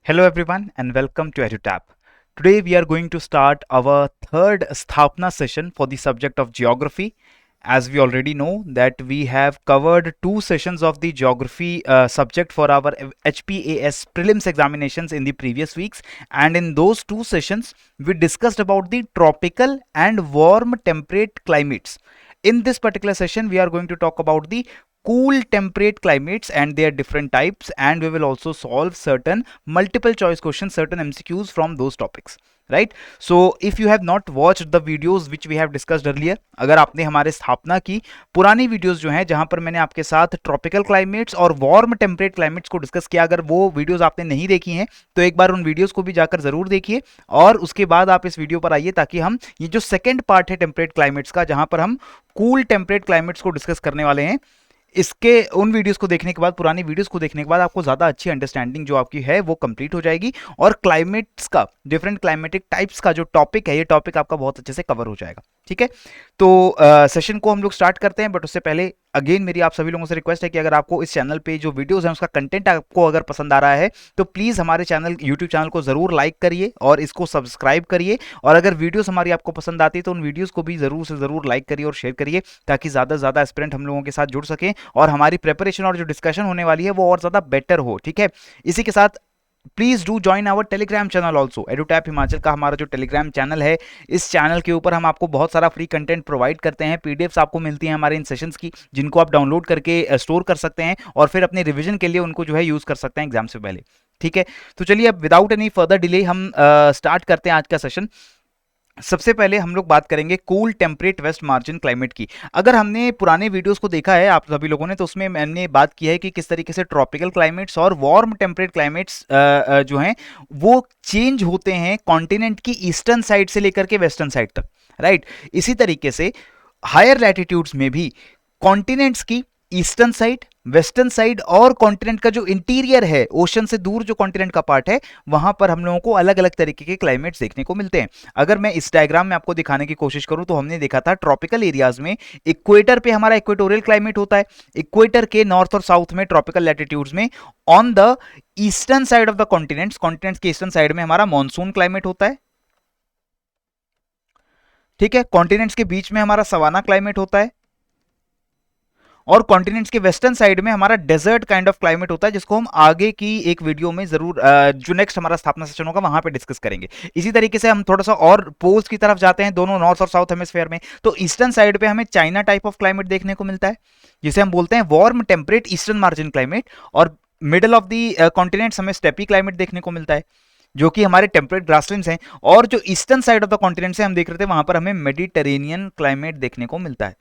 Hello everyone and welcome to EduTap. Today we are going to start our third Sthapna session for the subject of geography. As we already know that we have covered two sessions of the geography subject for our HPAS prelims examinations in the previous weeks, and in those two sessions we discussed about the tropical and warm temperate climates. In this particular session we are going to talk about the cool temperate climates and their different types, and we will also solve certain multiple choice questions, certain MCQs from those topics, right? So if you have not watched the videos which we have discussed earlier, अगर आपने हमारे स्थापना की पुरानी videos जो हैं जहां पर मैंने आपके साथ ट्रॉपिकल क्लाइमेट्स और वार्म टेम्परेट क्लाइमेट्स को डिस्कस किया, अगर वो वीडियोस आपने नहीं देखी हैं तो एक बार उन वीडियोस को भी जाकर जरूर देखिए और उसके बाद आप इस वीडियो पर आइए, ताकि हम ये जो सेकेंड पार्ट है टेम्परेट क्लाइमेट्स का, जहां पर हम कूल टेम्परेट क्लाइमेट्स को डिस्कस करने वाले हैं, इसके उन वीडियोस को देखने के बाद, पुरानी वीडियोस को देखने के बाद आपको ज़्यादा अच्छी अंडरस्टैंडिंग जो आपकी है वो कंप्लीट हो जाएगी और क्लाइमेट्स का, डिफरेंट क्लाइमेटिक टाइप्स का जो टॉपिक है, ये टॉपिक आपका बहुत अच्छे से कवर हो जाएगा। ठीक है, तो सेशन को हम लोग स्टार्ट करते हैं, बट उससे पहले अगेन मेरी आप सभी लोगों से रिक्वेस्ट है कि अगर आपको इस चैनल पे जो वीडियोस हैं उसका कंटेंट आपको अगर पसंद आ रहा है तो प्लीज़ हमारे चैनल यूट्यूब चैनल को ज़रूर लाइक करिए और इसको सब्सक्राइब करिए, और अगर वीडियोस हमारी आपको पसंद आती है तो उन वीडियोस को भी ज़रूर से ज़रूर लाइक करिए और शेयर करिए, ताकि ज़्यादा से ज़्यादा एस्पिरेंट हम लोगों के साथ जुड़ सकें और हमारी प्रिपरेशन और जो डिस्कशन होने वाली है वो और ज़्यादा बेटर हो। ठीक है, इसी के साथ please do join our Telegram channel also. Edutap Himachal का हमारा जो टेलीग्राम चैनल है, इस चैनल के ऊपर हम आपको बहुत सारा फ्री कंटेंट प्रोवाइड करते हैं, पीडीएफ्स आपको मिलती हैं हमारे इन सेशंस की, जिनको आप डाउनलोड करके स्टोर कर सकते हैं और फिर अपने रिवीजन के लिए उनको जो है यूज कर सकते हैं एग्जाम से पहले। ठीक है, तो चलिए अब विदाउट एनी फर्दर डिले हम स्टार्ट करते हैं आज का सेशन। सबसे पहले हम लोग बात करेंगे cool temperate west margin climate की। अगर हमने पुराने वीडियोस को देखा है आप सभी लोगों ने, तो उसमें मैंने बात की है कि किस तरीके से ट्रॉपिकल क्लाइमेट्स और वार्म टेम्परेट क्लाइमेट्स जो हैं वो चेंज होते हैं कॉन्टिनेंट की ईस्टर्न साइड से लेकर के वेस्टर्न साइड तक, राइट। इसी तरीके से हायर लैटिट्यूड्स में भी कॉन्टिनेंट्स की ईस्टर्न साइड, वेस्टर्न साइड और कॉन्टिनेंट का जो इंटीरियर है, ओशन से दूर जो कॉन्टिनेंट का पार्ट है, वहां पर हम लोगों को अलग अलग तरीके के क्लाइमेट्स देखने को मिलते हैं। अगर मैं इस डायग्राम में आपको दिखाने की कोशिश करूं तो हमने देखा था ट्रॉपिकल एरियाज में इक्वेटर पे हमारा इक्वेटोरियल क्लाइमेट होता है, इक्वेटर के नॉर्थ और साउथ में ट्रॉपिकल लैटिट्यूड्स में on the eastern side of the continents, continents के ईस्टर्न साइड में हमारा मॉनसून क्लाइमेट होता है। ठीक है, कॉन्टिनेंट्स के बीच में हमारा सवाना क्लाइमेट होता है और कॉन्टिनेंट्स के वेस्टर्न साइड में हमारा डेजर्ट काइंड ऑफ क्लाइमेट होता है, जिसको हम आगे की एक वीडियो में जरूर जो नेक्स्ट हमारा स्थापना सेशन होगा वहां पे डिस्कस करेंगे। इसी तरीके से हम थोड़ा सा और पोल्स की तरफ जाते हैं, दोनों नॉर्थ और साउथ हेमिस्फीयर में, तो ईस्टर्न साइड पे हमें चाइना टाइप ऑफ क्लाइमेट देखने को मिलता है, जिसे हम बोलते हैं warm temperate eastern margin climate, और मिडल ऑफ द कॉन्टिनेंट्स हमें स्टेपी क्लाइमेट देखने को मिलता है, जो कि हमारे टेम्परेट ग्रासलैंड्स हैं, और जो eastern side of the continent से हम देख रहे थे वहां पर हमें मेडिटेरेनियन क्लाइमेट देखने को मिलता है।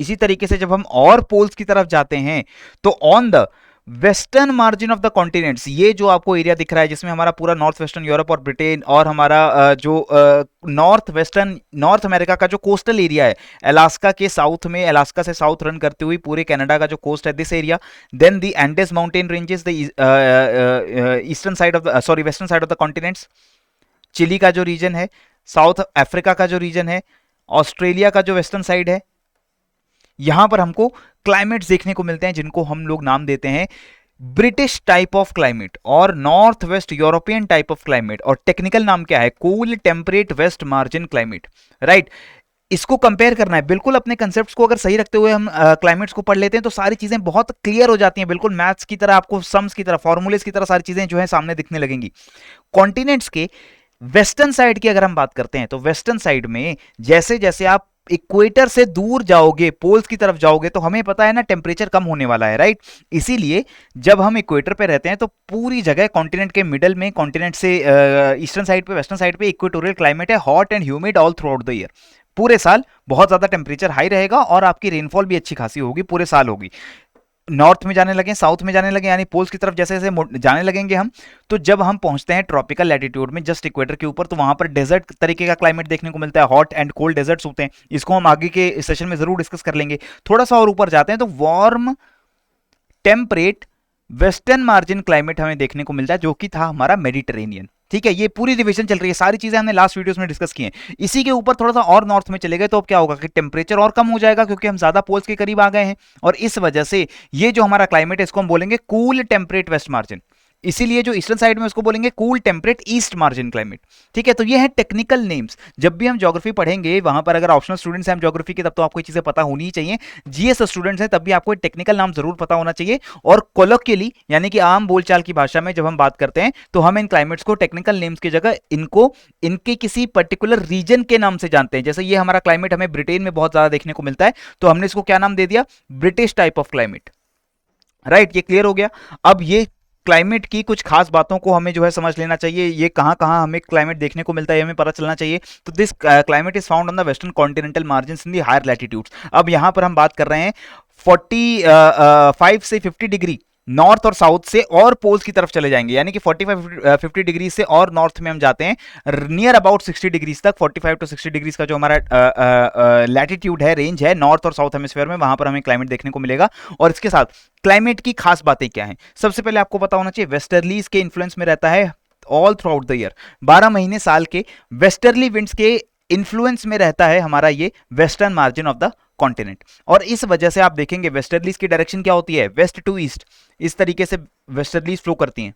इसी तरीके से जब हम और पोल्स की तरफ जाते हैं तो on the western margin of the continents, ये जो आपको एरिया दिख रहा है जिसमें हमारा पूरा नॉर्थ वेस्टर्न यूरोप और ब्रिटेन और हमारा जो नॉर्थ वेस्टर्न नॉर्थ अमेरिका का जो कोस्टल एरिया है, अलास्का के साउथ में, अलास्का से साउथ रन करते हुए पूरे कनाडा का जो कोस्ट है, this area, then the Andes mountain ranges, the eastern side of sorry western side of the continents, Chile का जो रीजन है, साउथ अफ्रीका का जो रीजन है, ऑस्ट्रेलिया का जो वेस्टर्न साइड है, यहां पर हमको क्लाइमेट्स देखने को मिलते हैं जिनको हम लोग नाम देते हैं ब्रिटिश टाइप ऑफ क्लाइमेट और north west European type of climate, और टेक्निकल नाम क्या है, cool temperate west margin climate, right. इसको कंपेयर करना है, बिल्कुल अपने कंसेप्ट्स को अगर सही रखते हुए हम क्लाइमेट्स को पढ़ लेते हैं तो सारी चीजें बहुत क्लियर हो जाती हैं, बिल्कुल मैथ्स की तरह, आपको सम्स की तरह, फॉर्मूलेस की तरह सारी चीजें जो है सामने दिखने लगेंगी। कॉन्टिनेंट्स के वेस्टर्न साइड की अगर हम बात करते हैं तो वेस्टर्न साइड में जैसे जैसे आप इक्वेटर से दूर जाओगे, पोल्स की तरफ जाओगे, तो हमें पता है ना टेम्परेचर कम होने वाला है, राइट। इसीलिए जब हम इक्वेटर पे रहते हैं तो पूरी जगह कॉन्टिनेंट के मिडल में, कॉन्टिनेंट से ईस्टर्न साइड पे, वेस्टर्न साइड पे इक्वेटोरियल क्लाइमेट है, hot and humid all throughout the year, पूरे साल बहुत ज्यादा टेम्परेचर हाई रहेगा और आपकी रेनफॉल भी अच्छी खासी होगी, पूरे साल होगी। नॉर्थ में जाने लगे, साउथ में जाने लगे, यानी पोल्स की तरफ जैसे जैसे जाने लगेंगे हम, तो जब हम पहुंचते हैं ट्रॉपिकल लैटिट्यूड में, जस्ट इक्वेटर के ऊपर, तो वहां पर डेजर्ट तरीके का क्लाइमेट देखने को मिलता है, हॉट एंड कोल्ड डेजर्ट्स होते हैं, इसको हम आगे के सेशन में जरूर डिस्कस कर लेंगे। थोड़ा सा और ऊपर जाते हैं तो warm temperate western margin climate हमें देखने को मिलता है, जो कि था हमारा मेडिटेरेनियन। ठीक है, ये पूरी रिविजन चल रही है, सारी चीजें हमने लास्ट वीडियोस में डिस्कस की हैं। इसी के ऊपर थोड़ा सा और नॉर्थ में चले गए तो अब क्या होगा कि टेम्परेचर और कम हो जाएगा, क्योंकि हम ज्यादा पोल्स के करीब आ गए हैं, और इस वजह से ये जो हमारा क्लाइमेट है इसको हम बोलेंगे कूल टेम्परेट वेस्ट मार्जिन। इसीलिए जो ईस्टर्न साइड में उसको बोलेंगे cool temperate east margin climate. ठीक है, तो ये है टेक्निकल नेम्स। जब भी हम ज्योग्राफी पढ़ेंगे वहां पर, अगर ऑप्शनल स्टूडेंट्स हैं ज्योग्राफी के, तब तो आपको ये चीजें पता होनी ही चाहिए। जीएस स्टूडेंट्स हैं तब भी आपको टेक्निकल नाम जरूर पता होना चाहिए। और कोलोकियली यानी कि आम बोलचाल की भाषा में जब हम बात करते हैं तो हम इन क्लाइमेट्स को टेक्निकल नेम्स की जगह इनको इनके किसी पर्टिकुलर रीजन के नाम से जानते हैं। जैसे ये हमारा क्लाइमेट हमें ब्रिटेन में बहुत ज्यादा देखने को मिलता है, तो हमने इसको क्या नाम दे दिया, British type of climate. Right, ये क्लियर हो गया। अब ये क्लाइमेट की कुछ खास बातों को हमें जो है समझ लेना चाहिए, ये कहाँ कहाँ हमें क्लाइमेट देखने को मिलता है हमें पता चलना चाहिए। तो this climate is found on the western continental margins in the higher latitudes. अब यहाँ पर हम बात कर रहे हैं 45 से 50 डिग्री नॉर्थ और साउथ से और पोल्स की तरफ चले जाएंगे, यानी कि 45-50 डिग्री से और नॉर्थ में हम जाते हैं नियर अबाउट 60 डिग्रीज तक। 45 टू 60 डिग्रीज का जो हमारा लैटिट्यूड है, रेंज है नॉर्थ और साउथ हेमिस्फीयर में, वहां पर हमें क्लाइमेट देखने को मिलेगा। और इसके साथ क्लाइमेट की खास बातें क्या हैं, सबसे पहले आपको पता होना चाहिए वेस्टर्लीज के इन्फ्लुएंस में रहता है all throughout the year. 12 महीने साल के वेस्टर्ली विंड्स के इन्फ्लुएंस में रहता है हमारा ये western margin of the continent. और इस वजह से आप देखेंगे वेस्टर्लीज की डायरेक्शन क्या होती है, वेस्ट टू ईस्ट, इस तरीके से वेस्टर्लीज फ्लो करती हैं।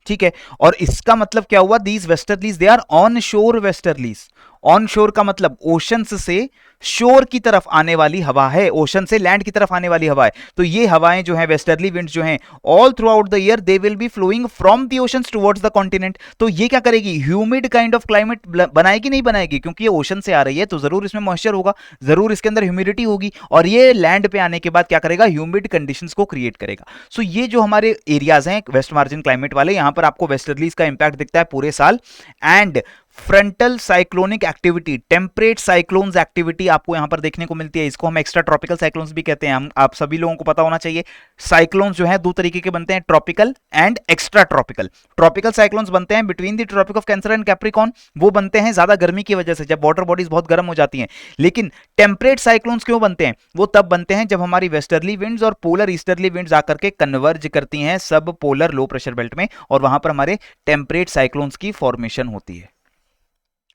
ठीक है, और इसका मतलब क्या हुआ, these westerlies they are onshore westerlies. Onshore का मतलब ओशंस से शोर की तरफ आने वाली हवा है, ओशन से लैंड की तरफ आने वाली हवा है। तो ये हवाएं जो हैं, वेस्टर्ली विंड्स जो हैं, all throughout the year they will be flowing from the oceans towards the continent. तो ये क्या करेगी, ह्यूमिड काइंड ऑफ क्लाइमेट बनाएगी, नहीं बनाएगी, क्योंकि ये ओशन से आ रही है तो जरूर इसमें मॉइस्चर होगा, जरूर इसके अंदर ह्यूमिडिटी होगी, और ये लैंड पे आने के बाद क्या करेगा, ह्यूमिड कंडीशंस को क्रिएट करेगा। सो ये जो हमारे एरियाज हैं वेस्ट मार्जिन क्लाइमेट वाले, यहां पर आपको वेस्टर्लीज का इंपैक्ट दिखता है पूरे साल। And frontal cyclonic activity, temperate cyclones activity आपको यहां पर देखने को मिलती है। इसको हम एक्स्ट्रा ट्रॉपिकल साइक्लोन्स भी कहते हैं। हम आप सभी लोगों को पता होना चाहिए साइक्लोन्स जो है दो तरीके के बनते हैं, tropical and extratropical. Tropical cyclones बनते हैं between the tropic of Cancer and Capricorn, वो बनते हैं ज्यादा गर्मी की वजह से, जब वाटर बॉडीज बहुत गर्म हो जाती हैं। लेकिन टेम्परेट साइक्लोन्स क्यों बनते हैं, वो तब बनते हैं जब हमारी वेस्टर्ली विंड्स और पोलर ईस्टर्ली विंड्स आकर के कन्वर्ज करती हैं सब पोलर लो प्रेशर बेल्ट में, और वहां पर हमारे टेम्परेट साइक्लोन्स की फॉर्मेशन होती है।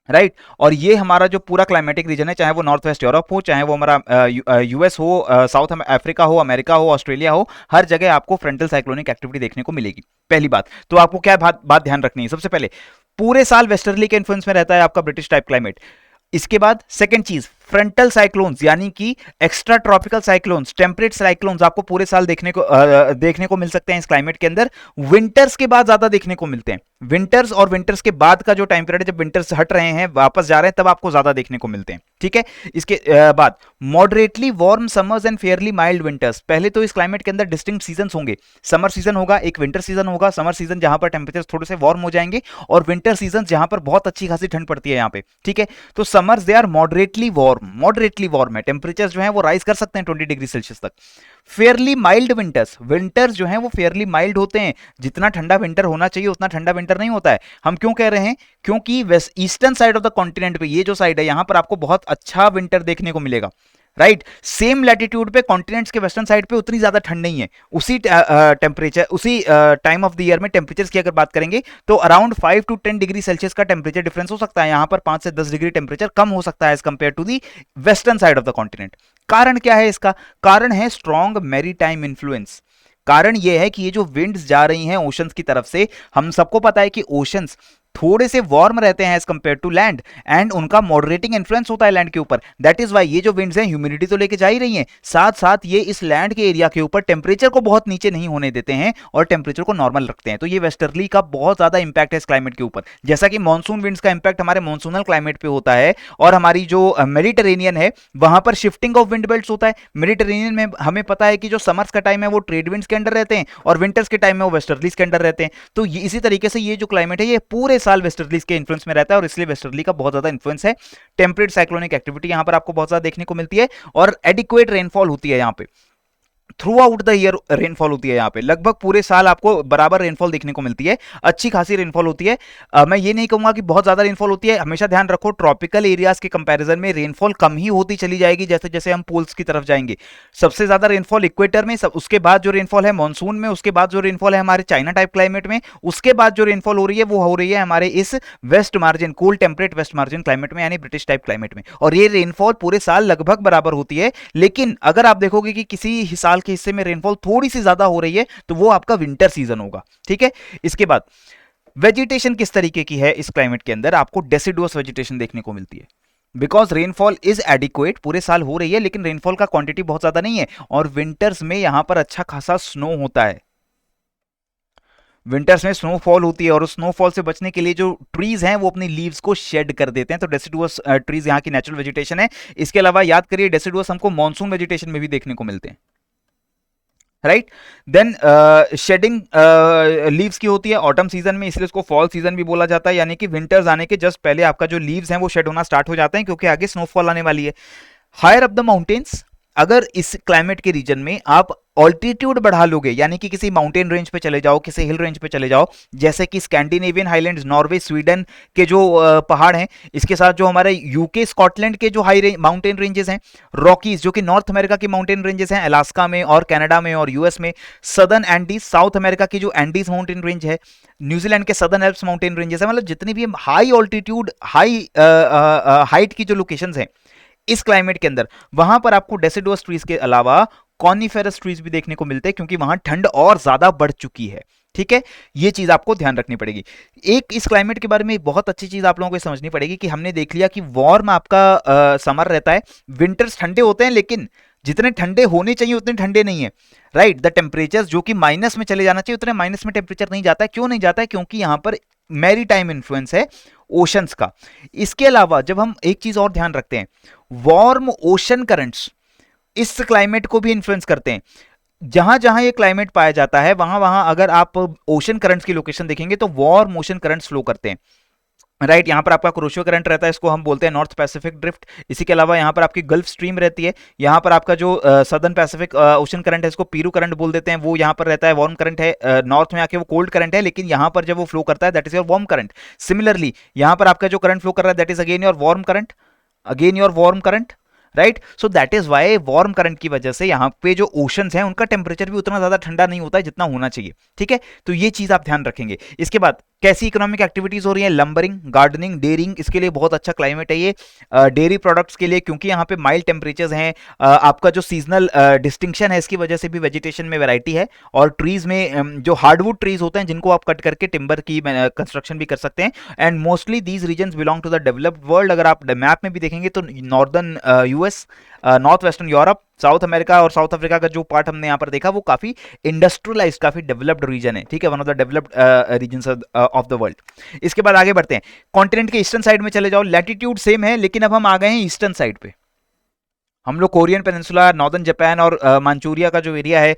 राइट और ये हमारा जो पूरा क्लाइमेटिक रीजन है, चाहे वो नॉर्थ वेस्ट यूरोप हो, चाहे वो हमारा यूएस हो, साउथ अफ्रीका हो, अमेरिका हो, ऑस्ट्रेलिया हो, हर जगह आपको फ्रंटल साइक्लोनिक एक्टिविटी देखने को मिलेगी। पहली बात तो आपको क्या बात ध्यान रखनी है, सबसे पहले पूरे साल वेस्टर्ली के इन्फ्लुएंस में रहता है आपका ब्रिटिश टाइप क्लाइमेट। इसके बाद सेकंड चीज, फ्रंटल साइक्लोन्स यानी कि extra tropical cyclones, temperate cyclones आपको पूरे साल देखने को मिल सकते हैं इस क्लाइमेट के अंदर। विंटर्स के बाद ज्यादा देखने को मिलते हैं, विंटर्स और विंटर्स के बाद का जो टाइम पीरियड है, जब विंटर्स हट रहे हैं वापस जा रहे हैं, तब आपको ज्यादा देखने को मिलते हैं। ठीक है, इसके बाद moderately warm summers and Fairlie mild winters. पहले तो इस क्लाइमेट के अंदर डिस्टिंक्ट सीजन होंगे, समर सीजन होगा, एक विंटर सीजन होगा। समर सीजन जहां पर टेम्परेचर थोड़े से वार्म हो जाएंगे, और विंटर सीजन जहां पर बहुत अच्छी खासी ठंड पड़ती है यहाँ पे। ठीक है, तो summers they are moderately warm है, टेम्परेचर जो है वो राइज कर सकते हैं 20 डिग्री सेल्सियस तक। फेयरली माइल्ड विंटर्स जो हैं वो फेयरली माइल्ड होते हैं, जितना ठंडा विंटर होना चाहिए उतना ठंडा विंटर नहीं होता है। हम क्यों कह रहे हैं, क्योंकि west eastern side of the continent पे, ये जो साइड है, यहां पर आपको बहुत अच्छा विंटर देखने को मिलेगा। राइट, सेम लैटिट्यूड पे कॉन्टिनेंट्स के वेस्टर्न साइड पे उतनी ज्यादा ठंड नहीं है। उसी टेम्परेचर, उसी टाइम ऑफ द ईयर में टेम्परेचर की अगर बात करेंगे तो अराउंड 5 to 10 डिग्री सेल्सियस का टेम्परेचर डिफरेंस हो सकता है। यहां पर 5 से 10 डिग्री टेम्परेचर कम हो सकता है as compare to the western side of the continent. कारण क्या है इसका, कारण है स्ट्रॉन्ग मैरीटाइम इन्फ्लुएंस। कारण यह है कि ये जो विंड्स जा रही हैं ओशंस की तरफ से, हम सबको पता है कि ओशंस थोड़े से वार्म रहते हैं as compare to land, and उनका मॉडरेटिंग इन्फ्लुएंस होता है लैंड के ऊपर। दैट इज वाई ये जो विंड्स हैं ह्यूमिडिटी तो लेके जा ही रही हैं, साथ साथ ये इस लैंड के एरिया के ऊपर टेम्परेचर को बहुत नीचे नहीं होने देते हैं और टेम्परेचर को नॉर्मल रखते हैं। तो ये वेस्टर्ली का बहुत ज्यादा इंपैक्ट है इस क्लाइमेट के ऊपर। जैसा कि मानसून विंड्स का इंपैक्ट हमारे मानसूनल क्लाइमेट पे होता है, और हमारी जो मेडिटेरेनियन है वहां पर शिफ्टिंग ऑफ विंड बेल्ट्स होता है। मेडिटेरेनियन में हमें पता है कि जो समर्स का टाइम है वो ट्रेड विंड्स के अंडर रहते हैं, और विंटर्स के टाइम में वो वेस्टर्लीज के अंडर रहते हैं। तो इसी तरीके से ये जो क्लाइमेट है ये पूरे साल वेस्टर्लीज के इन्फ्लुएंस में रहता है, और इसलिए वेस्टर्ली का बहुत ज्यादा इन्फ्लुएंस है। टेम्परेट साइक्लोनिक एक्टिविटी यहां पर आपको बहुत ज्यादा देखने को मिलती है, और एडिक्वेट रेनफॉल होती है यहां पे। Through out the year rainfall होती है यहाँ पे, लगभग पूरे साल आपको बराबर रेनफॉल देखने को मिलती है, अच्छी खासी रेनफॉल होती है। मैं ये नहीं कहूंगा कि बहुत ज्यादा रेनफॉल होती है। हमेशा ध्यान रखो ट्रॉपिकल एरियाज के कंपैरिजन में रेनफॉल कम ही होती चली जाएगी जैसे जैसे हम पोल्स की तरफ जाएंगे। सबसे ज्यादा रेनफॉल इक्वेटर में, उसके बाद जो रेनफॉल है मानसून में, उसके बाद जो रेनफॉल है हमारे चाइना टाइप क्लाइमेट में, उसके बाद जो रेनफॉल हो रही है वो हो रही है हमारे इस west margin, cool temperate west margin climate में, यानी ब्रिटिश टाइप क्लाइमेट में। और ये रेनफॉल पूरे साल लगभग बराबर होती है। लेकिन अगर आप देखोगे कि किसी साल के हिस्से में रेनफॉल थोड़ी सी ज्यादा हो रही है तो वो आपका विंटर सीजन होगा। ठीक है, इसके बाद वेजिटेशन किस तरीके की है इस क्लाइमेट के अंदर, आपको डेसिडुअस वेजिटेशन देखने को मिलती है। बिकॉज रेनफॉल इज एडिक्वेट, पूरे साल हो रही है, लेकिन रेनफॉल का क्वांटिटी बहुत ज्यादा नहीं है, और विंटर्स में यहां पर अच्छा खासा स्नो होता है। विंटर्स में स्नोफॉल होती है, और उस स्नोफॉल से बचने के लिए जो ट्रीज हैं वो अपनी लीव्स को शेड कर देते हैं। तो डेसिडुअस ट्रीज यहाँ की नेचुरल वेजिटेशन है। इसके अलावा याद करिए डेसिडुअस हमको मॉनसून वेजिटेशन में भी देखने को मिलते हैं, राइट। देन शेडिंग लीव्स की होती है ऑटम सीजन में, इसलिए उसको फॉल सीजन भी बोला जाता है, यानी कि विंटर्स आने के जस्ट पहले आपका जो लीव्स हैं वो शेड होना स्टार्ट हो जाते हैं, क्योंकि आगे स्नोफॉल आने वाली है। हायर अप द माउंटेन्स, अगर इस क्लाइमेट के रीजन में आप ऑल्टीट्यूड बढ़ा लोगे, यानी कि किसी माउंटेन रेंज पे चले जाओ, किसी हिल रेंज पे चले जाओ, जैसे कि स्कैंडिनेवियन हाईलैंड्स, नॉर्वे, स्वीडन के जो पहाड़ हैं, इसके साथ जो हमारे यूके स्कॉटलैंड के जो हाई माउंटेन रेंजेस हैं, रॉकीज जो कि नॉर्थ अमेरिका के माउंटेन रेंजेस हैं, अलास्का में और कनाडा में और यूएस में, सदर्न एंडीज साउथ अमेरिका की जो एंडीज माउंटेन रेंज है, न्यूजीलैंड के सदर्न एल्प्स माउंटेन रेंजेस है, मतलब जितनी भी हाई ऑल्टीट्यूड हाई हाइट की जो लोकेशंस हैं इस क्लाइमेट के अंदर, वहां पर आपको डेसिडुअस ट्रीज के अलावा कॉनिफेरस ट्रीज भी देखने को मिलते हैं, क्योंकि वहां ठंड और ज्यादा बढ़ चुकी है। ठीक है, ये चीज आपको ध्यान रखनी पड़ेगी। एक इस क्लाइमेट के बारे में एक बहुत अच्छी चीज आप लोगों को समझनी पड़ेगी कि हमने देख लिया कि वार्म आपका समर रहता है, विंटर्स ठंडे होते हैं, लेकिन जितने ठंडे होने चाहिए उतने ठंडे नहीं है, राइट। द टेम्परेचर जो कि माइनस में चले जाना चाहिए उतने माइनस में टेम्परेचर नहीं जाता है। क्यों नहीं जाता है? क्योंकि यहां पर मैरी टाइम इन्फ्लुएंस है ओशंस का। इसके अलावा जब हम एक चीज और ध्यान रखते हैं, वार्म ओशन करंट्स इस क्लाइमेट को भी इन्फ्लुएंस करते हैं। जहां जहां ये क्लाइमेट पाया जाता है वहां वहां अगर आप ओशन करंट्स की लोकेशन देखेंगे तो वार्म ओशन करंट्स फ्लो करते हैं, राइट। यहाँ पर आपका क्रोशियो करंट रहता है, इसको हम बोलते हैं नॉर्थ पैसिफिक ड्रिफ्ट। इसी के अलावा यहाँ पर आपकी गल्फ स्ट्रीम रहती है। यहाँ पर आपका जो सदर्न पैसिफिक ओशन करंट है, इसको पीरू करंट बोल देते हैं, वो यहाँ पर रहता है। वार्म करंट है, नॉर्थ में आके वो कोल्ड करंट है, लेकिन यहाँ पर जब वो फ्लो करता है that is your warm current. Similarly यहाँ पर आपका जो करंट फ्लो कर रहा है that is again your warm current, again your warm current, right. So that is why warm current की वजह से यहाँ पे जो ओशंस हैं उनका टेम्परेचर भी उतना ज्यादा ठंडा नहीं होता है जितना होना चाहिए। ठीक है, तो ये चीज आप ध्यान रखेंगे। इसके बाद कैसी इकोनॉमिक एक्टिविटीज हो रही है? लंबरिंग, गार्डनिंग, डेयरिंग, इसके लिए बहुत अच्छा क्लाइमेट है ये। डेयरी प्रोडक्ट्स के लिए, क्योंकि यहाँ पे माइल्ड टेम्परेचर्स हैं, आपका जो सीजनल डिस्टिंक्शन है इसकी वजह से भी वेजिटेशन में वैरायटी है। और ट्रीज में जो हार्डवुड ट्रीज होते हैं जिनको आप कट करके टिम्बर की कंस्ट्रक्शन भी कर सकते हैं। And mostly these regions belong to the developed world. अगर आप मैप में भी देखेंगे तो northern US, north western Europe, South America और साउथ अफ्रीका का जो पार्ट हमने यहाँ पर देखा वो काफी इंडस्ट्रियलाइज्ड, काफी डेवलप्ड रीजन है। ठीक है, one of the developed regions of the world. इसके बाद आगे बढ़ते हैं, कॉन्टिनेंट के ईस्टर्न साइड में चले जाओ। लैटिट्यूड सेम है, लेकिन अब हम आ गए हैं ईस्टर्न साइड पे। हम लोग कोरियन पेनिनसुला, नॉर्दर्न जापान और मांचूरिया का जो एरिया है,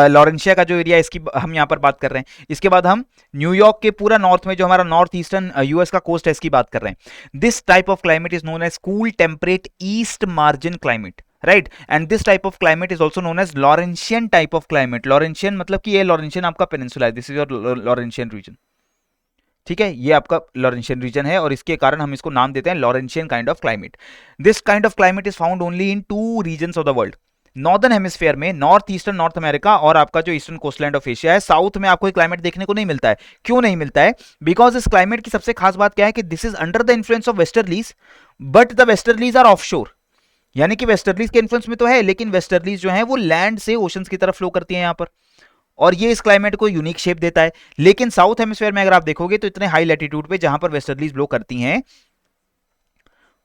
लॉरेंशिया का जो एरिया है, इसकी हम यहाँ पर बात कर रहे हैं। इसके बाद हम न्यूयॉर्क के पूरा नॉर्थ में जो हमारा नॉर्थ ईस्टर्न यूएस का कोस्ट है इसकी बात कर रहे हैं। This type of climate is known as cool temperate east margin climate, right. And this type of climate is also known as Laurentian type of climate. Laurentian मतलब कि ये लॉरेंशियन आपका पेनिनसुला है, this is your Laurentian region. ठीक है, ये आपका Laurentian reason है और इसके कारण हम इसको नाम देते हैं Laurentian kind of climate. This kind of climate is found only in 2 regions of the world. Northern hemisphere में नॉर्थ ईस्टर्न नॉर्थ अमेरिका और आपका जो ईस्टर्न कोस्टलैंड ऑफ एशिया है, साउथ में आपको क्लाइमेट देखने को नहीं मिलता है। क्यों नहीं मिलता है? बिकॉज इस क्लाइमेट की सबसे खास बात क्या है कि this is under the influence of westerlies, but the westerlies are offshore. यानी कि वेस्टर्लीज के इन्फ्लुएंस में तो है, लेकिन वेस्टर्लीज जो है वो लैंड से ओशंस की तरफ फ्लो करती है यहाँ पर, और ये इस क्लाइमेट को यूनिक शेप देता है। लेकिन साउथ हेमिस्फीयर में अगर आप देखोगे तो इतने हाई लैटिट्यूड पे जहां पर वेस्टर्लीज ब्लो करती हैं,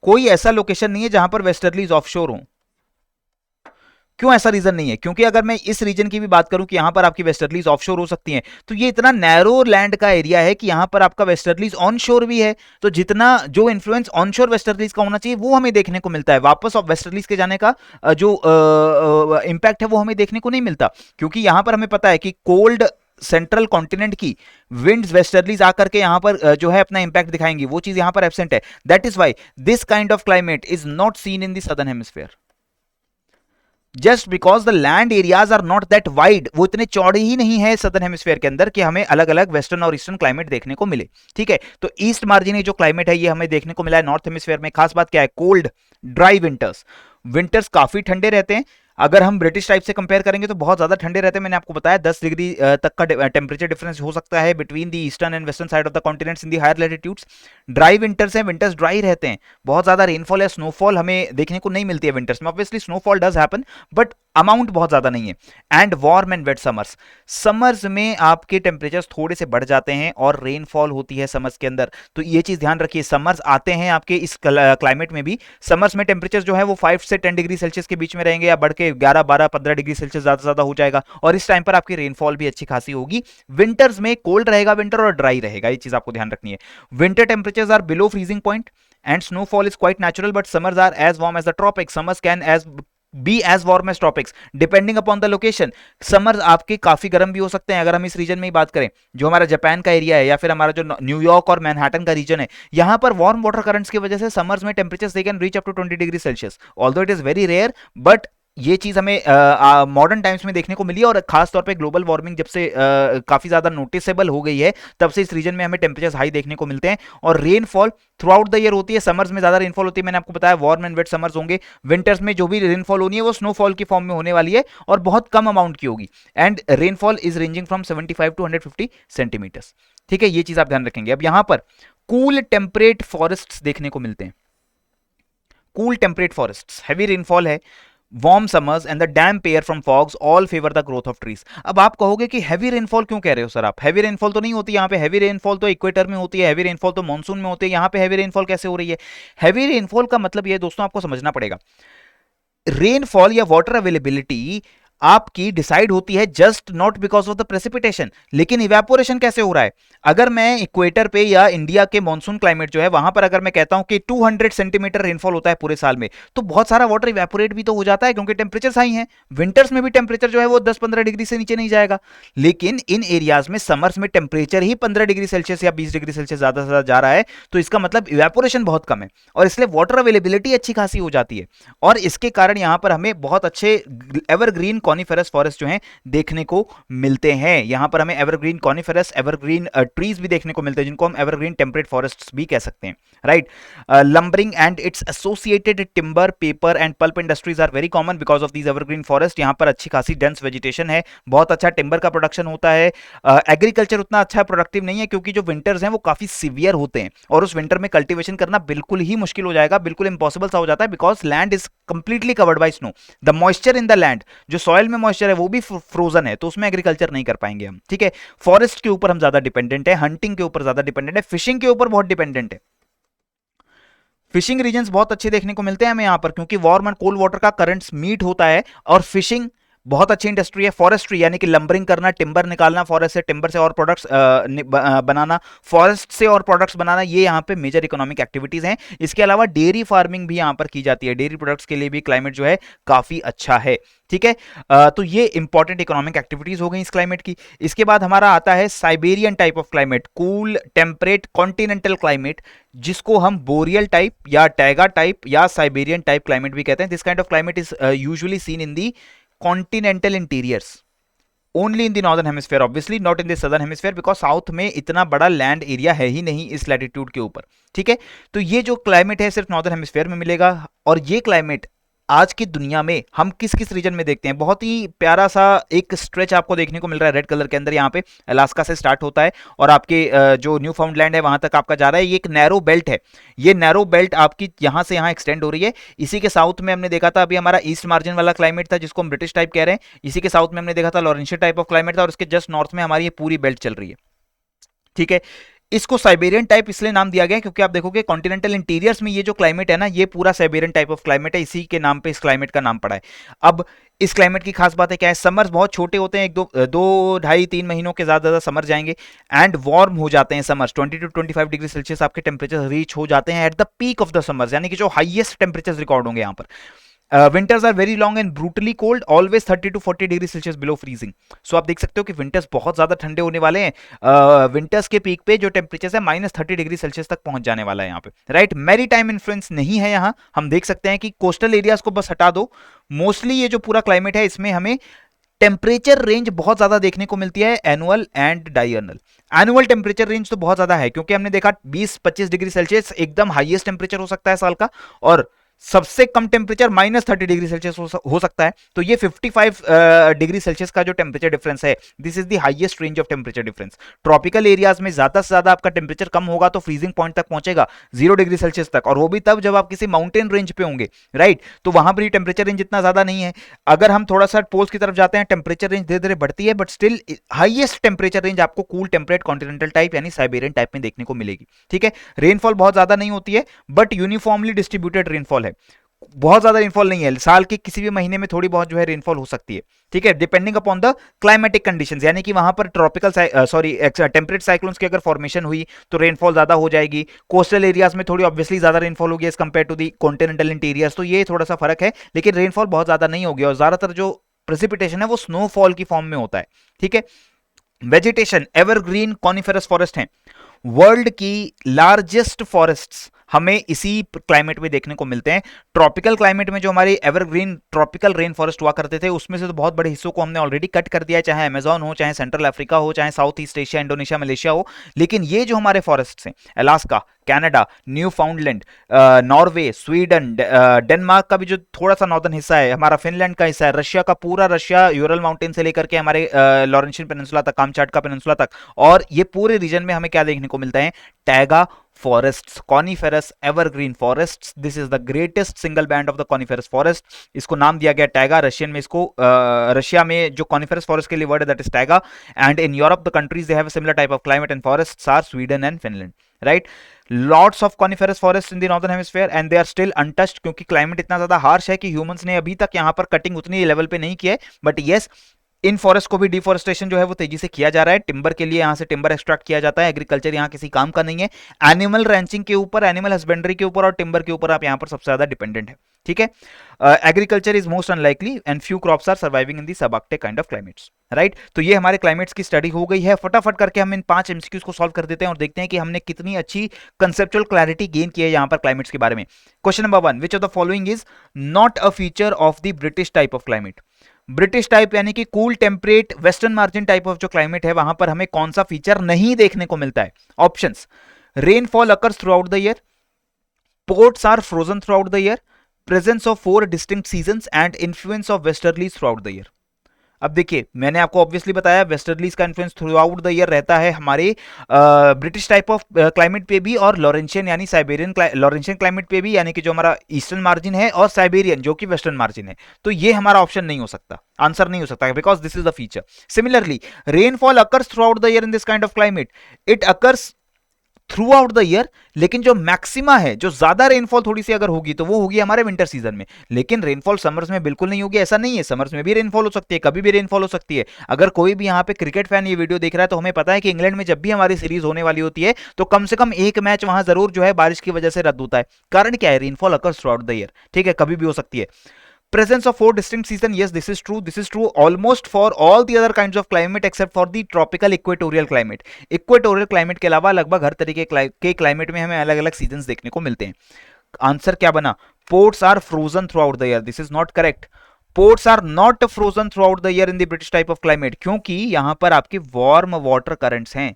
कोई ऐसा लोकेशन नहीं है जहां पर वेस्टर्लीज ऑफशोर हो। क्यों ऐसा रीजन नहीं है? क्योंकि अगर मैं इस रीजन की भी बात करूं कि यहां पर आपकी वेस्टर्लीज ऑफशोर हो सकती हैं, तो ये इतना नैरो लैंड का एरिया है कि यहां पर आपका वेस्टर्लीज ऑनशोर भी है। तो जितना जो इन्फ्लुएंस ऑनशोर वेस्टर्लीज का होना चाहिए वो हमें देखने को मिलता है, वापस ऑफ वेस्टर्लीज के जाने का जो इंपैक्ट है वो हमें देखने को नहीं मिलता। क्योंकि यहां पर हमें पता है कि कोल्ड सेंट्रल कॉन्टिनेंट की विंड्स वेस्टर्लीज आकर के यहां पर जो है अपना इंपैक्ट दिखाएंगी, वो चीज यहां पर एब्सेंट है। That is why this kind of climate is not seen in the southern hemisphere, just because the land areas are not that wide. वो इतने चौड़े ही नहीं है सदर्न हेमिस्फीयर के अंदर कि हमें अलग अलग वेस्टर्न और ईस्टर्न क्लाइमेट देखने को मिले। ठीक है, तो ईस्ट मार्जिन जो क्लाइमेट है ये हमें देखने को मिला है नॉर्थ हेमिस्फीयर में। खास बात क्या है? Cold dry winters. विंटर्स काफी ठंडे रहते हैं, अगर हम ब्रिटिश टाइप से कंपेयर करेंगे तो बहुत ज्यादा ठंडे रहते हैं। मैंने आपको बताया 10 डिग्री तक का टेम्परेचर डिफरेंस हो सकता है between the eastern and western side of the continents in the higher latitudes. Dry winters हैं, विंटर्स ड्राई रहते हैं, बहुत ज्यादा रेनफॉल या स्नोफॉल हमें देखने को नहीं मिलती है विंटर्स में। Obviously snowfall does happen, but amount बहुत ज्यादा नहीं है। And warm and wet summers, summers में आपके टेम्परेचर्स थोड़े से बढ़ जाते हैं और रेनफॉल होती है समर्स के अंदर। तो ये चीज ध्यान रखिए, समर्स आते हैं आपके इस क्लाइमेट में भी। समर्स में टेम्परेचर जो है वो 5 से 10 डिग्री सेल्सियस के बीच में रहेंगे, या बढ़ के 11 12 15 डिग्री सेल्सियस ज्यादा हो जाएगा, और इस टाइम पर आपकी रेनफॉल भी अच्छी खासी होगी। विंटर्स में कोल्ड रहेगा विंटर, और ड्राई रहेगा, ये चीज आपको ध्यान रखनी है। Winter temperatures are below freezing point and snowfall is quite natural, but summers are as warm as the tropics. Summers can be as warm as tropics depending upon the location. Summers आपके काफी गर्म भी हो सकते हैं। अगर हम इस रीजन में ही बात करें, जो हमारा जापान का एरिया है या फिर हमारा जो न्यूयॉर्क और मैनहट्टन का रीजन है, यहां पर वार्म वाटर करंट्स की वजह से समर्स में temperature they can reach up to 20 degree Celsius, although it is very rare, but ये चीज हमें मॉडर्न टाइम्स में देखने को मिली है। और खास तौर पे ग्लोबल वार्मिंग जब से काफी ज्यादा नोटिसेबल हो गई है, तब से इस रीजन में हमें टेम्परेचर हाई देखने को मिलते हैं। और rainfall through out the year होती है। समर्स में ज्यादा रेनफॉल होती है, मैंने आपको बताया वार्म एंड वेट समर्स होंगे। विंटर्स में जो भी रेनफॉल होनी है वो स्नोफॉल की फॉर्म में होने वाली है, और बहुत कम अमाउंट की होगी। And rainfall is ranging from 75 to 150 centimetres. ठीक है, ये चीज आप ध्यान रखेंगे। अब यहां पर कूल टेम्परेट फॉरेस्ट देखने को मिलते हैं। Cool temperate forest, heavy rainfall है, warm summers and the damp air from fogs all favour the growth of trees. अब आप कहोगे कि हैवी रेनफॉल क्यों कह रहे हो सर आप? हैवी रेनफॉल तो नहीं होती यहाँ पे। हैवी रेनफॉल तो इक्वेटर में होती है, हैवी रेनफॉल तो मानसून में होती है, यहाँ पे हैवी रेनफॉल कैसे हो रही है? हैवी रेनफॉल का मतलब ये दोस्तों आपको समझना पड़ेगा, रेनफॉल या वाटर अवेलेबिलिटी आपकी डिसाइड होती है just not because of the precipitation, लेकिन इवेपोरेशन कैसे हो रहा है? अगर मैं इक्वेटर पे या इंडिया के मॉनसून क्लाइमेट जो है वहां पर अगर मैं कहता हूं कि 200 सेंटीमीटर रेनफॉल होता है पूरे साल में, तो बहुत सारा वाटर इवेपोरेट भी तो हो जाता है, क्योंकि टेम्परेचर हाई है। विंटर्स में भी टेम्परेचर जो है वो 10-15 डिग्री से नीचे नहीं जाएगा, लेकिन इन एरियाज में समर्स में टेम्परेचर ही 15 डिग्री सेल्सियस या 20 डिग्री सेल्सियस ज्यादा से ज्यादा जा रहा है। तो इसका मतलब इवेपोरेशन बहुत कम है, और इसलिए वाटर अवेलेबिलिटी अच्छी खासी हो जाती है। और इसके कारण यहां पर हमें बहुत अच्छे एवरग्रीन कॉनिफेरस फॉरेस्ट जो हैं देखने को मिलते हैं। यहां पर हमें एवरग्रीन कॉनिफेरस, एवरग्रीन ट्रीज भी देखने को मिलते हैं, जिनको हम एवरग्रीन टेम्परेट फॉरेस्ट्स भी कह सकते हैं, right. Lumbering and its associated timber, paper and pulp industries are very common because of these evergreen forest. यहां पर अच्छी खासी डेंस वेजिटेशन है, बहुत अच्छा टिम्बर का प्रोडक्शन होता है। एग्रीकल्चर उतना अच्छा प्रोडक्टिव नहीं है, क्योंकि जो विंटर्स हैं वो काफी सीवियर होते हैं, और उस विंटर में कल्टीवेशन करना बिल्कुल ही मुश्किल हो जाएगा, बिल्कुल इंपॉसिबल सा हो जाता है, because land is completely covered by snow. The moisture in the land, जो सॉइल में मॉइस्चर है वो भी फ्रोजन है, तो उसमें एग्रीकल्चर नहीं कर पाएंगे हम। ठीक है, फॉरेस्ट के ऊपर हम ज्यादा डिपेंडेंट है, हंटिंग के ऊपर ज्यादा डिपेंडेंट है, फिशिंग के ऊपर बहुत डिपेंडेंट है। फिशिंग रीजन्स बहुत अच्छे देखने को मिलते हैं हमें यहाँ पर, क्योंकि वार्म एंड कोल्ड वाटर का करंट्स मीट होता है, और फिशिंग बहुत अच्छी इंडस्ट्री है। फॉरेस्ट्री यानी कि लंबरिंग करना, टिम्बर निकालना फॉरेस्ट से, टिम्बर से और प्रोडक्ट्स बनाना, फॉरेस्ट से और प्रोडक्ट्स बनाना, ये यहाँ पे मेजर इकोनॉमिक एक्टिविटीज हैं। इसके अलावा डेयरी फार्मिंग भी यहाँ पर की जाती है, डेयरी प्रोडक्ट्स के लिए भी क्लाइमेट जो है काफी अच्छा है। ठीक है, तो ये इंपॉर्टेंट इकोनॉमिक एक्टिविटीज हो गई इस क्लाइमेट की। इसके बाद हमारा आता है Siberian type of climate, cool temperate continental climate, जिसको हम बोरियल टाइप या टैगा टाइप या साइबेरियन टाइप क्लाइमेट भी कहते हैं। This kind of climate is usually seen in the continental interiors only in the northern hemisphere, obviously not in the southern hemisphere, because south में इतना बड़ा land area है ही नहीं इस लैटिट्यूड के ऊपर। ठीक है, तो ये जो क्लाइमेट है सिर्फ नॉर्दर्न हेमिस्फीयर में मिलेगा। और ये क्लाइमेट आज की दुनिया में हम किस किस रीजन में देखते हैं? बहुत ही प्यारा सा एक स्ट्रेच आपको देखने को मिल रहा है रेड कलर के अंदर, यहाँ पे अलास्का से स्टार्ट होता है और आपके जो न्यू फाउंडलैंड है वहां तक आपका जा रहा है। ये एक नैरो बेल्ट है, ये नैरो बेल्ट आपकी यहां से यहां एक्सटेंड हो रही है। इसी के साउथ में हमने देखा था अभी हमारा ईस्ट मार्जिन वाला क्लाइमेट था, जिसको हम ब्रिटिश टाइप कह रहे हैं। इसी के साउथ में हमने देखा था लॉरेंशियन टाइप ऑफ क्लाइमेट था, और इसके जस्ट नॉर्थ में हमारी ये पूरी बेल्ट चल रही है। ठीक है, इसको साइबेरियन टाइप इसलिए नाम दिया गया क्योंकि आप देखोगे कॉन्टिनेंटल इंटीरियर्स में ये जो क्लाइमेट है ना, ये पूरा साइबेरियन टाइप ऑफ क्लाइमेट है, इसी के नाम पे इस क्लाइमेट का नाम पड़ा है। अब इस क्लाइमेट की खास बात है क्या है? समर्स बहुत छोटे होते हैं, एक दो ढाई 3 महीनों के ज्यादा समर जाएंगे, एंड वार्म हो जाते हैं समर्स। 20 to 25 डिग्री सेल्सियस आपके टेम्परेचर रीच हो जाते हैं at the peak of the summers, यानी कि जो हाईएस्ट टेम्परेचर रिकॉर्ड होंगे यहाँ पर। Winters are very long and brutally cold, always 30 to 40 degree Celsius below freezing. So आप देख सकते हो कि विंटर्स बहुत ज्यादा ठंडे होने वाले हैं। विंटर्स के पीक पे जो टेम्परेचर है -30 डिग्री सेल्सियस तक पहुंच जाने वाला है यहाँ पे, राइट। मैरी टाइम इन्फ्लुएंस नहीं है यहाँ, हम देख सकते हैं कि कोस्टल एरियाज को बस हटा दो, मोस्टली ये जो पूरा क्लाइमेट है इसमें हमें टेम्परेचर रेंज बहुत ज्यादा देखने को मिलती है, annual and diurnal. Annual temperature range तो बहुत ज्यादा है, क्योंकि हमने देखा 20-25 डिग्री सेल्सियस एकदम हाईएस्ट टेम्परेचर हो सकता है साल का, और सबसे कम टेम्परेचर -30 डिग्री सेल्सियस हो सकता है। तो ये 55 डिग्री सेल्सियस का जो टेम्परेचर डिफरेंस है, this is the highest range of temperature difference. Tropical areas में ज्यादा से ज्यादा आपका टेम्परेचर कम होगा तो फ्रीजिंग पॉइंट तक पहुंचेगा, 0 डिग्री सेल्सियस तक, और वो भी तब जब आप किसी माउंटेन रेंज पे होंगे, राइट। तो वहां पर टेम्परेचर रेंज इतना ज्यादा नहीं है। अगर हम थोड़ा सा पोल्स की तरफ जाते हैं, टेम्परेचर रेंज धीरे धीरे बढ़ती है, but still highest temperature range आपको कूल टेम्परेट कॉन्टिनेंटल टाइप यानी साइबेरियन टाइप में देखने को मिलेगी। ठीक है, रेनफॉल बहुत ज्यादा नहीं होती है, बट यूनिफॉर्मली डिस्ट्रीब्यूटेड रेनफॉल है। बहुत ज्यादा रेनफॉल नहीं है, साल के किसी भी महीने में थोड़ी बहुत जो है रेनफॉल हो सकती है। ठीक है, depending upon the climatic conditions, यानी कि वहां पर ट्रॉपिकल टेम्परेट साइक्लोन्स की अगर फॉर्मेशन हुई तो रेनफॉल ज्यादा हो जाएगी। कोस्टल एरियाज में थोड़ी ऑब्वियसली ज्यादा रेनफॉल होगी as compare to the continental interiors, तो ये थोड़ा सा फर्क है, लेकिन रेनफॉल बहुत ज्यादा नहीं होगी और ज्यादातर जो प्रेसिपिटेशन है वो स्नोफॉल की फॉर्म में होता है। ठीक है, वेजिटेशन एवरग्रीन कॉनिफेरस फॉरेस्ट है। वर्ल्ड की लार्जेस्ट फॉरेस्ट्स हमें इसी क्लाइमेट में देखने को मिलते हैं। ट्रॉपिकल क्लाइमेट में जो हमारे एवरग्रीन ट्रॉपिकल रेन फॉरेस्ट हुआ करते थे, उसमें से तो बहुत बड़े हिस्सों को हमने ऑलरेडी कट कर दिया है, चाहे अमेजॉन हो, चाहे सेंट्रल अफ्रीका हो, चाहे south east Asia, Indonesia, Malaysia हो। लेकिन ये जो हमारे फॉरेस्ट हैं, Alaska, Canada, new फाउंडलैंड, Norway, Sweden, Denmark का भी जो थोड़ा सा नॉर्दर्न हिस्सा है, हमारा फिनलैंड का हिस्सा है, रशिया का पूरा रशिया, यूरल माउंटेन से लेकर के हमारे लॉरेंशियन पेनिनसुला तक, कामचाटका पेनिनसुला तक, और ये पूरे रीजन में हमें क्या देखने को मिलता है, taiga forests, coniferous evergreen forests. This is the greatest single band of the coniferous forest. इसको नाम दिया गया टैगा, रशियन में इसको रशिया में जो कॉनिफेरस फॉरेस्ट के लिए वर्ड है that is taiga, and in Europe the countries they have a similar type of climate and forests are Sweden and Finland, right. Lots of coniferous forest in the northern hemisphere and they are still untouched, क्योंकि climate इतना ज्यादा harsh है कि humans ने अभी तक यहाँ पर कटिंग उतनी लेवल पे नहीं किया है। बट येस, इन फॉरेस्ट को भी डिफॉरेस्टेशन जो है वो तेजी से किया जा रहा है। टिम्बर के लिए यहां से टिम्बर एक्सट्रैक्ट किया जाता है। एग्रीकल्चर यहां किसी काम का नहीं है। एनिमल रैंचिंग के ऊपर, एनिमल हस्बेंड्री के ऊपर और टिम्बर के ऊपर आप यहां पर सबसे ज्यादा डिपेंडेंट है। ठीक है, agriculture is most unlikely and few crops are surviving in the subarctic kind of climates, right. तो ये हमारे क्लाइमेट्स की स्टडी हो गई है। फटाफट करके हम इन 5 एमसीक्यूज को सॉल्व कर देते हैं और देखते हैं कि हमने कितनी अच्छी कंसेप्चुअल क्लैरिटी गेन की है यहां पर क्लाइमेट्स के बारे में। Question number 1, which of the following is not a feature of the British type of climate. British type यानी कि cool temperate western margin type of जो क्लाइमेट है, वहां पर हमें कौन सा फीचर नहीं देखने को मिलता है। Options, rainfall occurs throughout the year, ports are frozen throughout the year, presence of 4 distinct seasons and influence of westerlies throughout the year. अब देखिए, मैंने आपको ऑब्वियसली बताया वेस्टर्लीज का influence throughout the year रहता है हमारे British type of climate पे भी, और लॉरेंशियन यानी साइबेरियन लॉरेंशियन क्लाइमेट पे भी, यानी कि जो हमारा ईस्टर्न मार्जिन है, और साइबेरियन जो कि वेस्टर्न मार्जिन है। तो ये हमारा ऑप्शन नहीं हो सकता, आंसर नहीं हो सकता, because this is the feature. Similarly, rainfall occurs throughout the year in this kind of climate, it occurs throughout the year, लेकिन जो मैक्सिमा है, जो ज्यादा रेनफॉल थोड़ी सी अगर होगी तो वो होगी हमारे विंटर सीजन में। लेकिन रेनफॉल समर्स में बिल्कुल नहीं होगी, ऐसा नहीं है। समर्स में भी रेनफॉल हो सकती है, कभी भी रेनफॉल हो सकती है। अगर कोई भी यहाँ पे क्रिकेट फैन ये वीडियो देख रहा है तो हमें पता है कि इंग्लैंड में जब भी हमारी सीरीज होने वाली होती है तो कम से कम एक मैच वहां जरूर जो है बारिश की वजह से रद्द होता है। कारण क्या है, rainfall occurs throughout the year. ठीक है, कभी भी हो सकती है। Presence of 4 distinct seasons, yes, this is true. This is true almost for all the other kinds of climate except for the tropical equatorial climate. Equatorial climate के अलावा लगभग हर तरीके के क्लाइमेट में हमें अलग अलग सीजन्स देखने को मिलते हैं। आंसर क्या बना, ports are frozen throughout the year. This is not correct. Ports are not frozen throughout the year in the British type of climate, क्योंकि यहां पर आपके वार्म वाटर करंट्स हैं।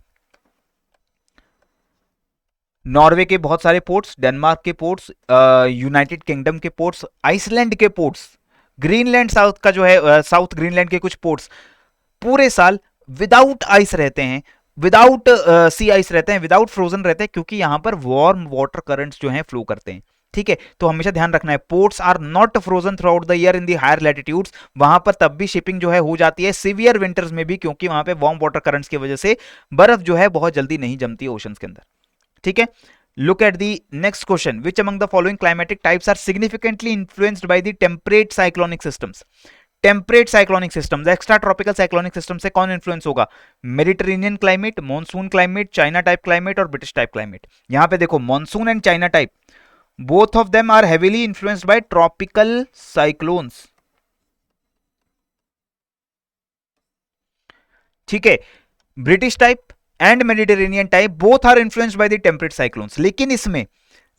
नॉर्वे के बहुत सारे पोर्ट्स, डेनमार्क के ports, United Kingdom के पोर्ट्स, आइसलैंड के पोर्ट्स, ग्रीनलैंड साउथ का जो है साउथ ग्रीनलैंड के कुछ पोर्ट्स पूरे साल विदाउट आइस रहते हैं, विदाउट सी आइस रहते हैं, विदाउट फ्रोजन रहते हैं, क्योंकि यहां पर वार्म वाटर करंट्स जो हैं फ्लो करते हैं। ठीक है, तो हमेशा ध्यान रखना है, ports are not frozen throughout the year in the higher latitudes. वहां पर तब भी शिपिंग जो है हो जाती है, सीवियर विंटर्स में भी, क्योंकि वहां पे वार्म वाटर करंट्स की वजह से बर्फ जो है बहुत जल्दी नहीं जमती है ओशंस के अंदर। ठीक है, look at the next question, which among the following climatic types are significantly influenced by the temperate cyclonic systems। Temperate cyclonic systems, extra tropical cyclonic system से कौन इन्फ्लुएंस होगा, Mediterranean climate, monsoon climate, China type climate और British type climate. यहां पे देखो, monsoon and China type, both of them are heavily influenced by tropical cyclones. ठीक है, British type and Mediterranean type both are influenced by the temperate cyclones, लेकिन इसमें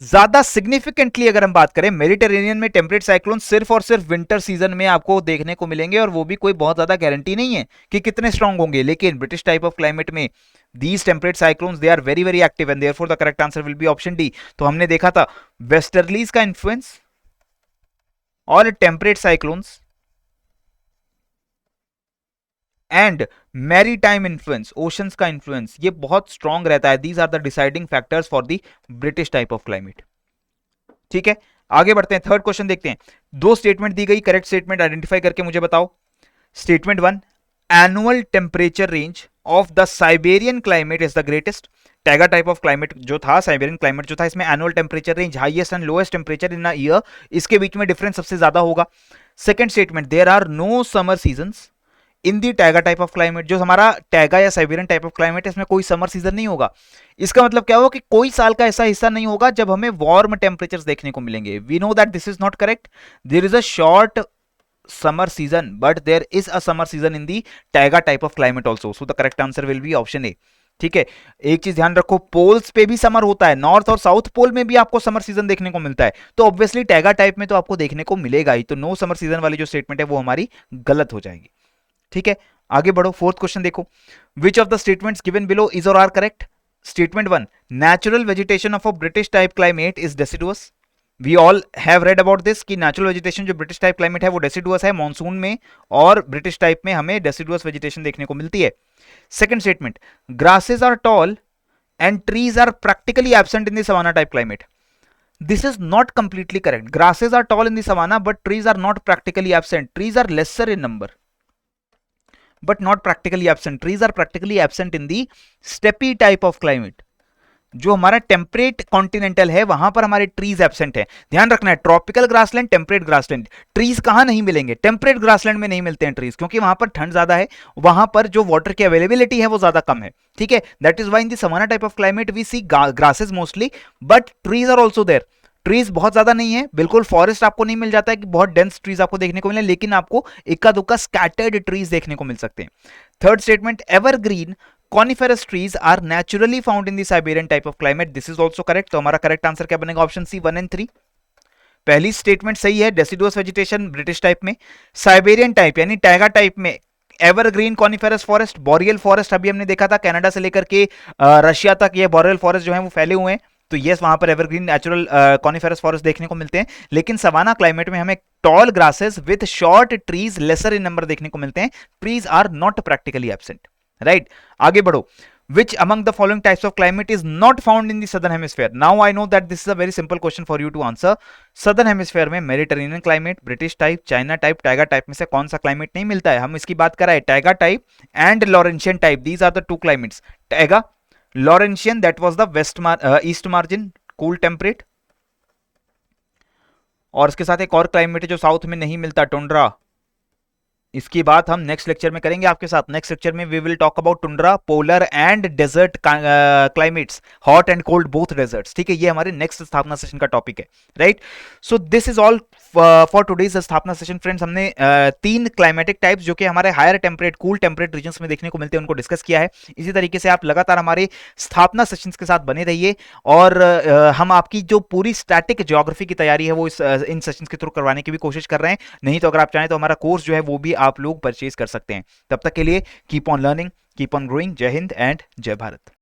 ज्यादा significantly अगर हम बात करें, मेडिटेरेनियन में टेम्परेट साइक्लोन सिर्फ और सिर्फ विंटर सीजन में आपको देखने को मिलेंगे, और वो भी कोई बहुत ज्यादा गारंटी नहीं है कि कितने स्ट्रांग होंगे। लेकिन ब्रिटिश टाइप ऑफ क्लाइमेट में these temperate cyclones they are very active and therefore the correct answer will be option D। तो हमने देखा था वेस्टर्लीज का इन्फ्लुएंस और temperate cyclones and maritime influence, oceans का इन्फ्लुएंस, ये बहुत स्ट्रांग रहता है. These are the deciding factors for the British type of climate. ठीक है, आगे बढ़ते हैं. थर्ड क्वेश्चन देखते हैं. दो स्टेटमेंट दी गई, करेक्ट स्टेटमेंट आइडेंटिफाई करके मुझे बताओ. Statement one, annual temperature range of the Siberian climate is the greatest. Taiga type of climate जो था, साइबेरियन क्लाइमेट जो था, इसमें annual temperature range, highest and lowest temperature in a year, इसके बीच में डिफरेंस सबसे ज्यादा होगा. Second statement, there are no summer seasons in the taiga type of climate. जो हमारा टैगा या साइबेरियन टाइप ऑफ क्लाइमेट है, इसमें कोई समर सीजन नहीं होगा. इसका मतलब क्या होगा कि कोई साल का ऐसा हिस्सा नहीं होगा जब हमें वार्म टेम्परेचर्स देखने को मिलेंगे. We know that this is not correct. There is a short summer season, but there is a summer season in the taiga type of climate also. So the correct answer will be option A. ठीक है, एक चीज ध्यान रखो, poles पे भी summer होता है, नॉर्थ और साउथ पोल में भी आपको समर सीजन देखने को मिलता है, तो ऑब्वियसली टैगा टाइप में तो आपको देखने को मिलेगा ही. तो नो समर सीजन वाली जो स्टेटमेंट है वो हमारी गलत हो जाएगी. ठीक है, आगे बढ़ो. फोर्थ क्वेश्चन देखो. Which of the statements given below is or are correct. Statement one, natural vegetation of a British type climate is deciduous. We all have read about this कि नेचुरल वेजिटेशन जो British type climate है वो deciduous है. Monsoon में और British type में हमें deciduous vegetation देखने को मिलती है. Second statement, grasses are tall and trees are practically absent in the savanna type climate. This is not completely correct. Grasses are tall in the savanna but trees are not practically absent. Trees are lesser in number but not practically absent. Trees are practically absent in the steppy type of climate. जो हमारा temperate continental है वहां पर हमारे trees absent है. ध्यान रखना है, tropical grassland, temperate grassland, trees कहां नहीं मिलेंगे. टेम्परेट ग्रासलैंड में नहीं मिलते हैं ट्रीज, क्योंकि वहां पर ठंड ज्यादा है, वहां पर जो वाटर की अवेलेबिलिटी है वो ज्यादा कम है. ठीक है, that is why in the savanna type of climate we see grasses mostly, but trees are also there. Trees बहुत ज्यादा नहीं है, बिल्कुल फॉरेस्ट आपको नहीं मिल जाता है कि बहुत डेंस ट्रीज आपको देखने को मिले, लेकिन आपको इक्का दुक्का स्कैटर्ड ट्रीज देखने को मिल सकते हैं. Third statement, evergreen coniferous trees are naturally found in the Siberian type of climate. This is also correct. तो हमारा करेक्ट आंसर क्या बनेगा? Option C 1 and 3. पहली स्टेटमेंट सही है, डेसिडुअस वेजिटेशन ब्रिटिश टाइप में. साइबेरियन टाइप यानी टैगा टाइप में evergreen coniferous forest, boreal forest अभी हमने देखा था, कनाडा से लेकर के रशिया तक ये बोरियल फॉरेस्ट जो है वो फैले हुए हैं. तो यस, वहां पर एवरग्रीन नेचुरल कॉनिफेरस फॉरेस्ट देखने को मिलते हैं. लेकिन सवाना क्लाइमेट में हमें tall grasses with short trees lesser in number देखने को मिलते हैं. Trees are not practically absent. Right, आगे बढ़ो. Which among the following types of climate is not found in the southern hemisphere? Now I know that this is a very simple question for you to answer. southern hemisphere में Mediterranean climate, British type, China type, taiga type में से कौन सा climate नहीं मिलता है? हम इसकी बात कर रहे हैं taiga type and Laurentian type. These are the two climates. Taiga, Laurentian, that was the east margin, cool temperate. और इसके साथ एक और क्लाइमेट है जो साउथ में नहीं मिलता, टुंड्रा. इसकी बात हम नेक्स्ट लेक्चर में करेंगे आपके साथ. नेक्स्ट लेक्चर में we will talk about tundra, polar and desert climates, hot and cold both deserts. ठीक है, ये हमारे नेक्स्ट स्थापना सेशन का टॉपिक है. Right, so this is all for today's स्थापना सेशन फ्रेंड्स. हमने तीन क्लाइमेटिक टाइप्स जो कि हमारे higher temperate, cool temperate regions में देखने को मिलते हैं उनको डिस्कस किया है. इसी तरीके से आप लगातार हमारे स्थापना सेशंस के साथ बने रहिए और हम आपकी जो पूरी स्टैटिक ज्योग्राफी की तैयारी है वो इन सेशंस के थ्रू करवाने की भी कोशिश कर रहे हैं. नहीं तो अगर आप चाहें तो हमारा कोर्स जो है वो भी आप लोग परचेज कर सकते हैं. तब तक के लिए keep on learning, keep on growing. जय हिंद एंड जय भारत.